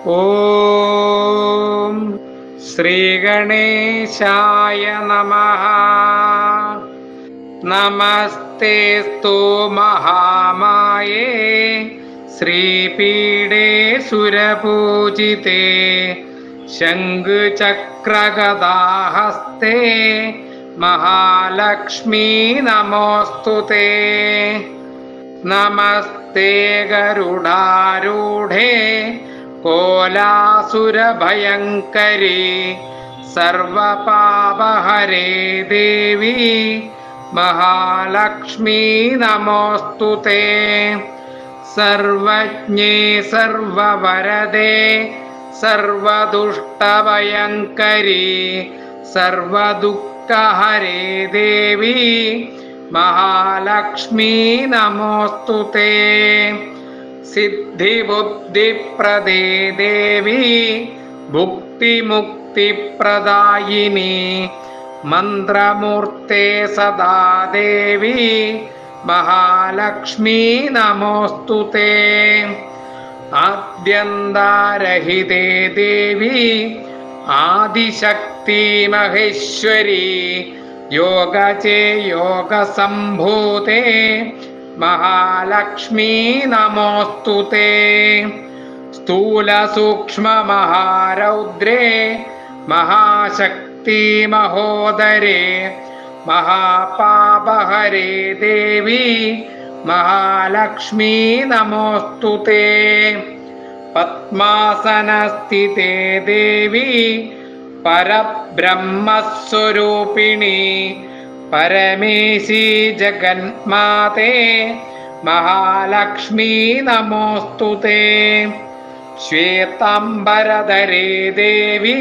ഓം ശ്രീ ഗണേശായ നമഃ. നമസ്തേസ്തു മഹാമായേ ശ്രീപീഠേ സുരപൂജിതേ ശംഖുചക്രഗദാഹസ്തേ മഹാലക്ഷ്മീ നമോസ്തുതേ. നമസ്തേ ഗരുഡാരൂഢേ കോലാസുരഭയങ്കരി സർവപാപഹരേ ദേവി മഹാലക്ഷ്മീ നമോസ്തുതേ. സർവജ്ഞേ സർവവരദേ സർവദുഷ്ടഭയങ്കരി സർവദുഃഖഹരേ ദേവി മഹാലക്ഷ്മീ നമോസ്തുതേ. സിദ്ധിബുദ്ധിപ്രദേ ദേവി ഭുക്തിമുക്തിപ്രദായിനി മന്ത്രമൂർത്തേ സദാ ദേവി മഹാലക്ഷ്മീ നമോസ്തുതേ. ആദ്യന്താരഹിതേ ദേവി ആദിശക്തി മഹേശ്വരി യോഗചേ യോഗസംഭൂതേ മഹാലക്ഷ്മീ നമോസ്തുതേ. സ്ഥൂലസൂക്ഷ്മമഹാരൗദ്രേ മഹാശക്തി മഹോദരേ മഹാപാപഹരേ ദേവി മഹാലക്ഷ്മീ നമോസ്തുതേ. പദ്മാസനസ്ഥിതേ ദേവി പരബ്രഹ്മസ്വരൂപിണി പരമേശി ജഗന്മാതേ മഹാലക്ഷ്മീ നമോസ്തുതേ. ശ്വേതാംബരധരേ ദേവി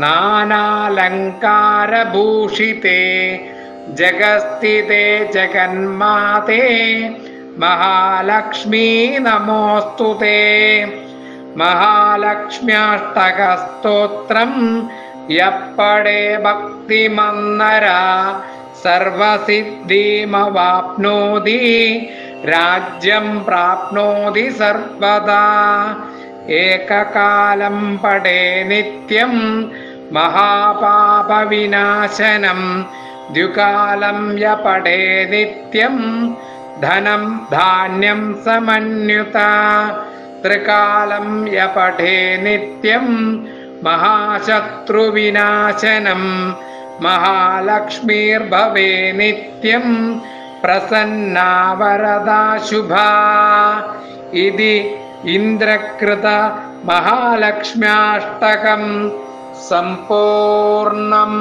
നാനാലങ്കാരഭൂഷിതേ ജഗസ്ഥിതേ ജഗന്മാതേ മഹാലക്ഷ്മീ നമോസ്തുതേ. മഹാലക്ഷ്മ്യാഷ്ടകസ്തോത്രം യപ്പടേ ഭക്തിമന്നര സർവസിദ്ധിമവാപ്നോതി രാജ്യം പ്രാപ്നോതി സർവദാ. ഏകകാലം പടേ നിത്യം മഹാപാപവിനാശനം ദ്വികാലം യപടേ നിത്യം ധനം ധാന്യം സമന്യുത ത്രികാലം യപഠേ നിത്യം മഹാശത്രുവിനാശനം മഹാലക്ഷ്മീർഭവേ നിത്യം പ്രസന്നാ വരദാ ശുഭാ. ഇതി ഇന്ദ്രകൃത മഹാലക്ഷ്മ്യാഷ്ടകം സമ്പൂർണം.